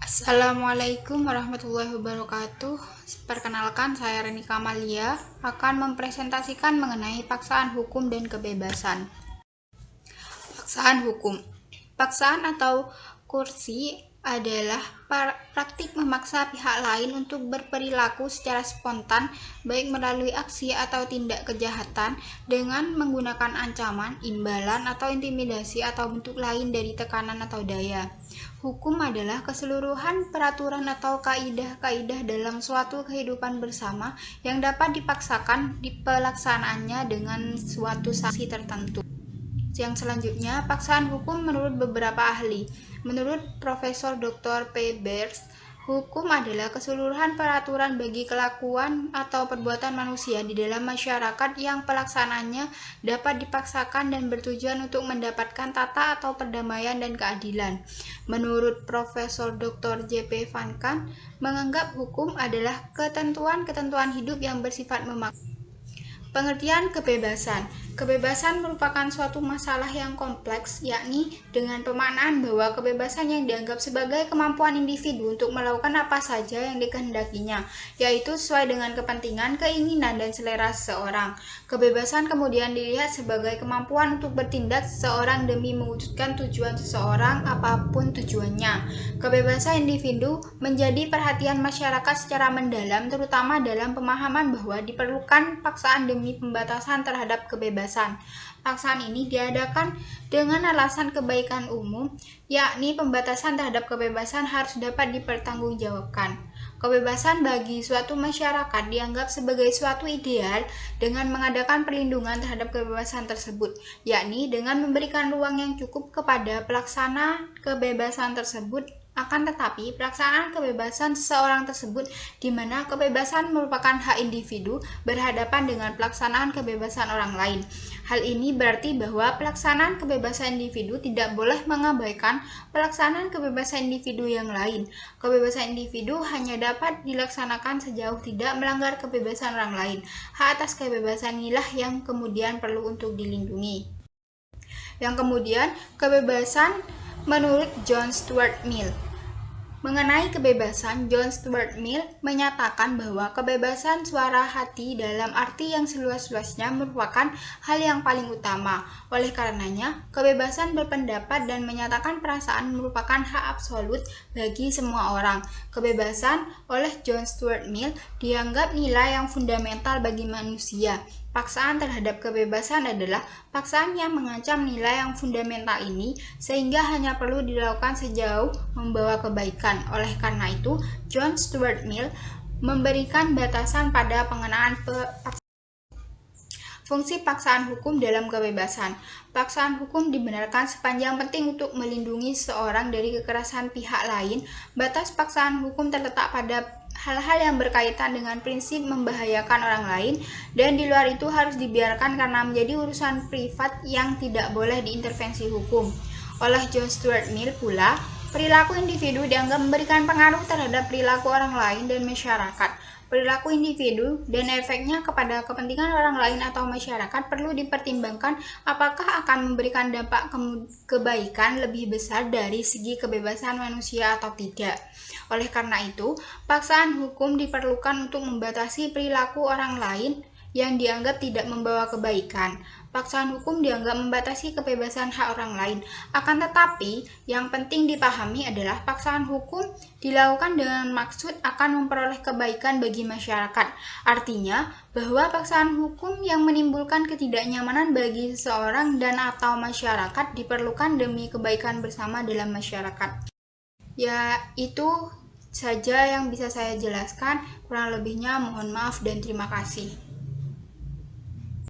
Assalamualaikum warahmatullahi wabarakatuh. Perkenalkan, saya Reni Kamalia akan mempresentasikan mengenai paksaan hukum dan kebebasan. Paksaan hukum. Paksaan atau kursi adalah praktik memaksa pihak lain untuk berperilaku secara spontan, baik melalui aksi atau tindak kejahatan dengan menggunakan ancaman, imbalan, atau intimidasi atau bentuk lain dari tekanan atau daya. Hukum adalah keseluruhan peraturan atau kaidah-kaidah dalam suatu kehidupan bersama yang dapat dipaksakan di pelaksanaannya dengan suatu sanksi tertentu. Yang selanjutnya, paksaan hukum menurut beberapa ahli. Menurut Profesor Dr. P. Beers, hukum adalah keseluruhan peraturan bagi kelakuan atau perbuatan manusia di dalam masyarakat yang pelaksanaannya dapat dipaksakan dan bertujuan untuk mendapatkan tata atau perdamaian dan keadilan. Menurut Profesor Dr. J. P. Van Kan, menganggap hukum adalah ketentuan-ketentuan hidup yang bersifat memaksa. Pengertian kebebasan. Kebebasan merupakan suatu masalah yang kompleks, yakni dengan pemaknaan bahwa kebebasan yang dianggap sebagai kemampuan individu untuk melakukan apa saja yang dikehendakinya, yaitu sesuai dengan kepentingan, keinginan, dan selera seseorang. Kebebasan kemudian dilihat sebagai kemampuan untuk bertindak seseorang demi mewujudkan tujuan seseorang, apapun tujuannya. Kebebasan individu menjadi perhatian masyarakat secara mendalam, terutama dalam pemahaman bahwa diperlukan paksaan demi pembatasan terhadap kebebasan. Paksaan ini diadakan dengan alasan kebaikan umum, yakni pembatasan terhadap kebebasan harus dapat dipertanggungjawabkan. Kebebasan bagi suatu masyarakat dianggap sebagai suatu ideal dengan mengadakan perlindungan terhadap kebebasan tersebut, yakni dengan memberikan ruang yang cukup kepada pelaksana kebebasan tersebut. Akan tetapi, pelaksanaan kebebasan seseorang tersebut, di mana kebebasan merupakan hak individu, berhadapan dengan pelaksanaan kebebasan orang lain. Hal ini berarti bahwa pelaksanaan kebebasan individu tidak boleh mengabaikan pelaksanaan kebebasan individu yang lain. Kebebasan individu hanya dapat dilaksanakan sejauh tidak melanggar kebebasan orang lain. Hak atas kebebasan inilah yang kemudian perlu untuk dilindungi. Yang kemudian, kebebasan menurut John Stuart Mill. Mengenai kebebasan, John Stuart Mill menyatakan bahwa kebebasan suara hati dalam arti yang seluas-luasnya merupakan hal yang paling utama. Oleh karenanya, kebebasan berpendapat dan menyatakan perasaan merupakan hak absolut bagi semua orang. Kebebasan oleh John Stuart Mill dianggap nilai yang fundamental bagi manusia. Paksaan terhadap kebebasan adalah paksaan yang mengancam nilai yang fundamental ini, sehingga hanya perlu dilakukan sejauh membawa kebaikan. Oleh karena itu, John Stuart Mill memberikan batasan pada pengenaan fungsi paksaan hukum dalam kebebasan. Paksaan hukum dibenarkan sepanjang penting untuk melindungi seseorang dari kekerasan pihak lain. Batas paksaan hukum terletak pada hal-hal yang berkaitan dengan prinsip membahayakan orang lain, dan di luar itu harus dibiarkan karena menjadi urusan privat yang tidak boleh diintervensi hukum. Oleh John Stuart Mill pula, perilaku individu dianggap memberikan pengaruh terhadap perilaku orang lain dan masyarakat. Perilaku individu dan efeknya kepada kepentingan orang lain atau masyarakat perlu dipertimbangkan apakah akan memberikan dampak kebaikan lebih besar dari segi kebebasan manusia atau tidak. Oleh karena itu, paksaan hukum diperlukan untuk membatasi perilaku orang lain yang dianggap tidak membawa kebaikan. Paksaan hukum dianggap membatasi kebebasan hak orang lain. Akan tetapi, yang penting dipahami adalah paksaan hukum dilakukan dengan maksud akan memperoleh kebaikan bagi masyarakat. Artinya, bahwa paksaan hukum yang menimbulkan ketidaknyamanan bagi seseorang dan atau masyarakat diperlukan demi kebaikan bersama dalam masyarakat. Ya, itu saja yang bisa saya jelaskan. Kurang lebihnya mohon maaf dan terima kasih.